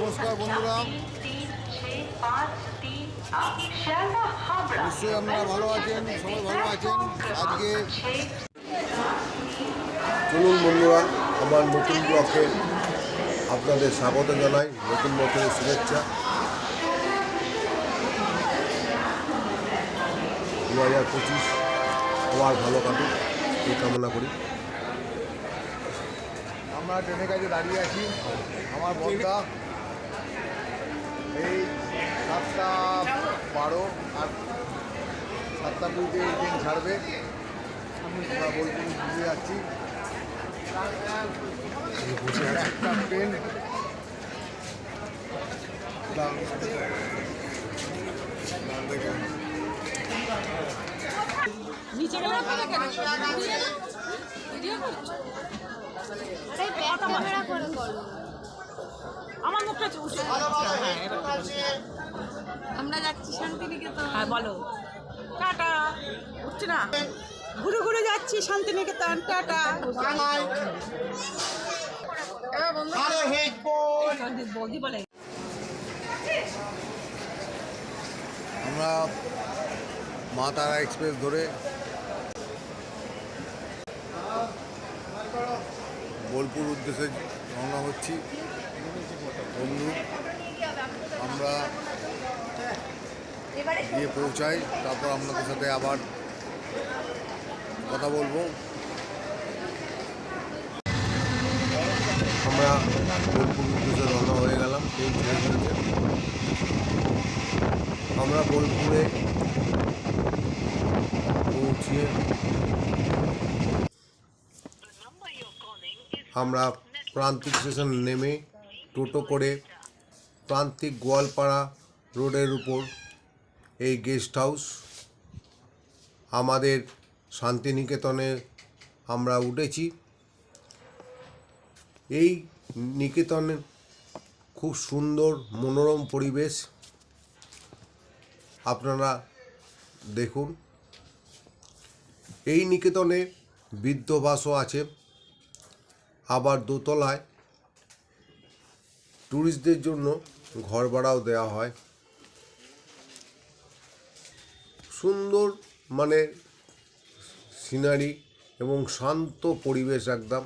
নমস্কার বন্ধুরা, নিশ্চয়ই আপনারা ভালো আছেন, সবাই ভালো আছেন। আজকে চলুন বন্ধুরা, আমার নতুন ব্লগে আপনাদের স্বাগত জানাই। নতুন বছরের শুভেচ্ছা। 2025 সবার ভালো কাটুক এই কামনা করি। আমরা ট্রেনের কাছে দাঁড়িয়ে আছি। আমার বন্ধা এই 7:12 আর 7:20 এই ট্রেন ছাড়বে। আমরা বোলপুর ঘুরে যাচ্ছি। একটা ট্রেন নিচে আমার মুখটা আমরা যাচ্ছি শান্তিনিকেতন। হ্যাঁ বলো, টাটা। উঠছে না, ঘুরে ঘুরে যাচ্ছি শান্তিনিকেতন। টাটা। বৌদি বলে আমরা মা তারা এক্সপ্রেস ধরে বোলপুর উদ্দেশ্যে রওনা হচ্ছি। বন্ধু, আমরা গিয়ে পৌঁছাই, তারপর আপনাদের সাথে আবার কথা বলবো। আমরা বোলপুর উদ্দেশ্যে রওনা হয়ে গেলাম। ট্রেন ছেড়ে দিয়েছে। আমরা বোলপুরে পৌঁছিয়ে আমরা প্রান্তিক স্টেশন নেমে টোটো করে প্রান্তিক গোয়ালপাড়া রোডের উপর এই গেস্ট হাউস আমাদের শান্তিনিকেতনে আমরা উঠেছি। এই নিকেতনে খুব সুন্দর মনোরম পরিবেশ, আপনারা দেখুন। এই নিকেতনে বৃদ্ধবাসও আছে, আবার দোতলায় ট্যুরিস্টদের জন্য ঘর ভাড়াও দেওয়া হয়। সুন্দর মানে সিনারি এবং শান্ত পরিবেশ একদম।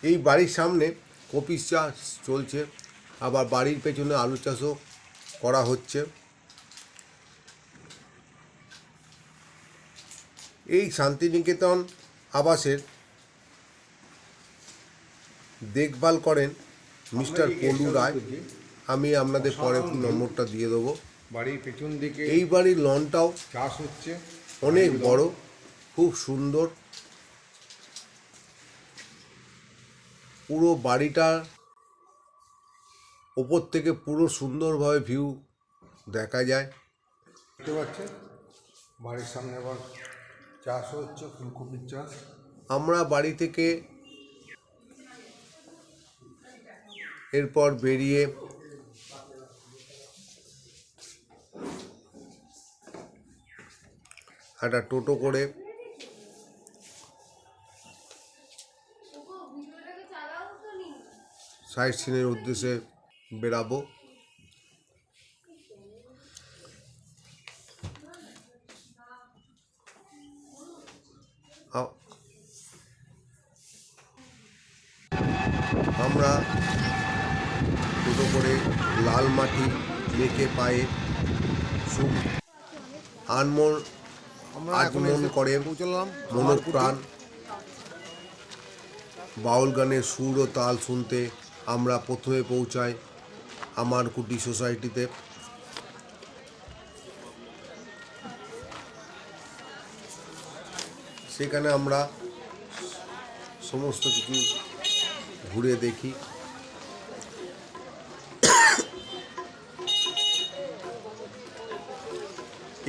এই বাড়ির সামনে কপি চাষ চলছে, আবার বাড়ির পেছনে আলু চাষও করা হচ্ছে। এই শান্তিনিকেতন আবাসের দেখভাল করেন মিস্টার পলু রায়। আমি আপনাদের পরে নম্বরটা দিয়ে দেবো। বাড়ির পেছন দিকে এই বাড়ির লনটাও চাষ হচ্ছে, অনেক বড়, খুব সুন্দর। পুরো বাড়িটার ওপর থেকে পুরো সুন্দরভাবে ভিউ দেখা যায়। দেখতে পাচ্ছেন বাড়ির সামনে আবার চাষ হচ্ছে, ফুলকপির চাষ। আমরা বাড়ি থেকে এরপর বেরিয়ে একটা টোটো করে সাইট সিনের উদ্দেশ্যে বেরাবো। আমরা টোটো করে লাল মাটি মেখে পায়ে আগমন করে মনোপ্রাণ বাউল গানের সুর ও তাল শুনতে আমরা প্রথমে পৌঁছাই আমার কুটি সোসাইটিতে। সেখানে আমরা সমস্ত কিছু ঘুরে দেখি।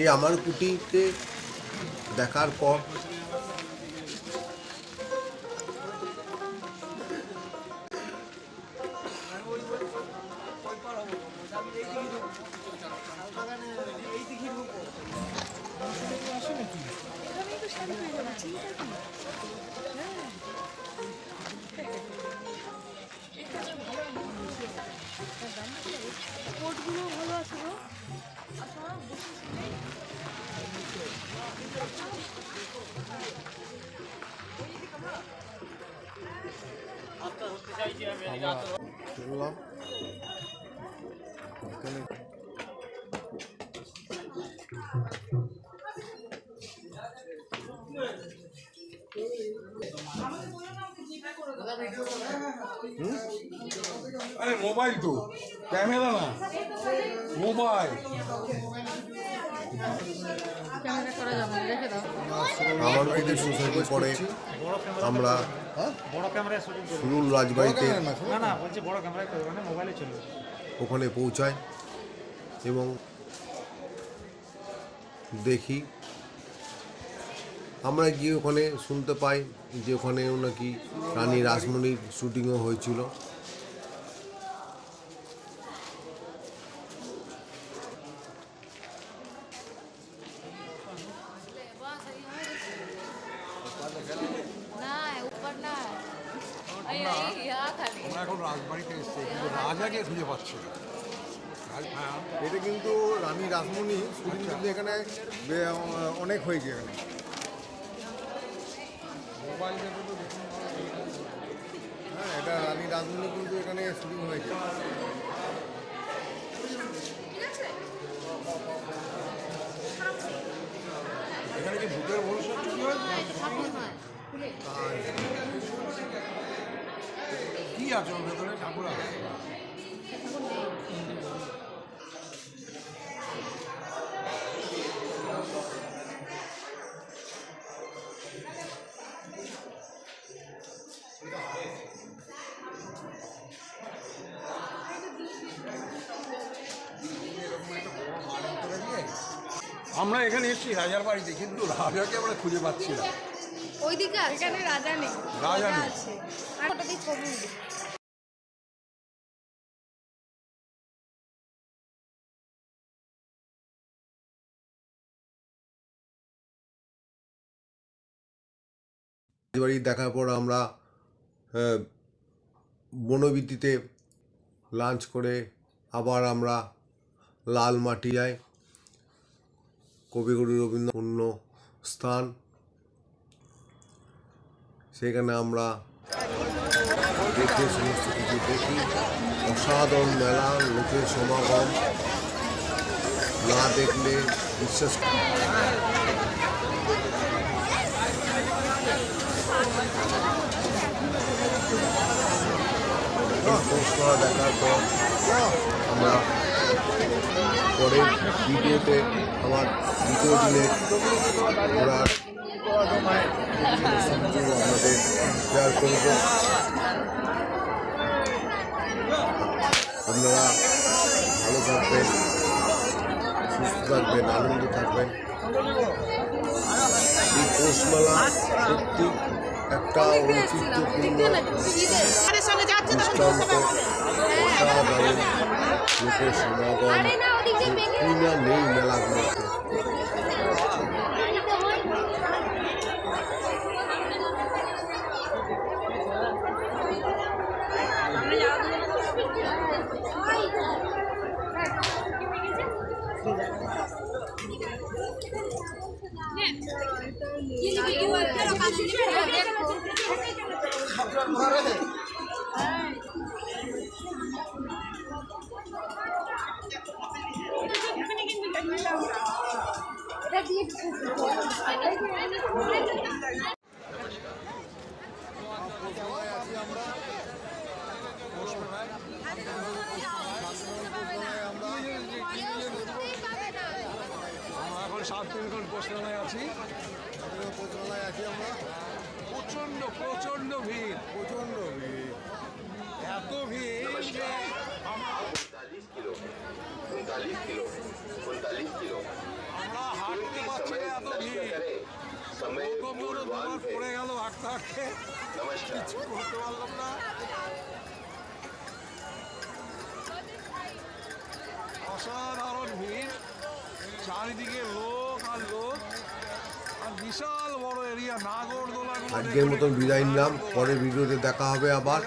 এই আমার কুটিতে দেখার পর চললাম এখানে আরে মোবাইল তো ক্যামেরা না মোবাইল ক্যামেরা করা যাবে না, রেখে দাও। আমার বাড়িতে সোসাইটি পরে আমরা সুরুল রাজবাড়িতে ওখানে পৌঁছাই এবং দেখি আমরা গিয়ে ওখানে শুনতে পাই যে ওখানেও নাকি রানী রাসমণির শুটিংও হয়েছিল। না উপর না, আমরা এখন রাজবাড়িতে এসেছি কিন্তু রাজাকে খুঁজে পাচ্ছি না। এটা কিন্তু রানী রাসমণি শুটিং কিন্তু এখানে অনেক হয়েছে এখানে। মোবাইল দেখে তো দেখুন, হ্যাঁ, এটা রানী রাসমণি কিন্তু এখানে শুটিং হয়েছে। এখানে কি ভূতের ভবিষ্যৎ কি হয় কি আছে ওর ভেতরে ঠাকুর আছে? আমরা এখানে এসেছি রাজার বাড়িতে কিন্তু রাজাকে আমরা খুঁজে পাচ্ছি না। ওইদিকে আছে, এখানে রাজা নেই, রাজা নেই। আছে। আর ওটা দিয়ে ছবি উঠবে। রাজবাড়ি দেখার পর আমরা বনবিতিতে লাঞ্চ করে আবার আমরা লালমাটি যাই, কবিগুরু রবীন্দ্র পূর্ণ স্থান। সেখানে আমরা দেখে সমস্ত কিছু দেখি। অসাধারণ মেলা, লোকের সমাগম, না দেখলে বিশ্বাস পোস্ট করা দেখার পর আমরা পরের ভিডিওতে আমার দ্বিতীয় দিনের ঘোরার আপনাদের শেয়ার করব। আপনারা ভালো থাকবেন, সুস্থ থাকবেন, আনন্দ থাকবেন। এই পৌষমেলা সত্যি একটা ঐতিহ্যপূর্ণ দৃষ্টান্ত, অসাধারণ লোকের সমাগম সত্যি না নেই মেলাগুলোতে। এখন 7 দিন পোস্টমেলায় আছি। পোস্টমেলায় আছি আমরা। প্রচন্ড প্রচন্ড ভিড়, প্রচন্ড ভিড়, এত ভিড় যে আমরা হাঁটতে পারছি না, এত ভিড়। পড়ে গেল হাঁটতে হাঁটতে, কিছু করতে পারলাম না। অসাধারণ ভিড়, চারিদিকে লোক আর লোক, আর বিশাল বড় এরিয়া। নাগরদোলা আজকের মতন বিদায় নিলাম, পরের ভিডিওতে দেখা হবে আবার।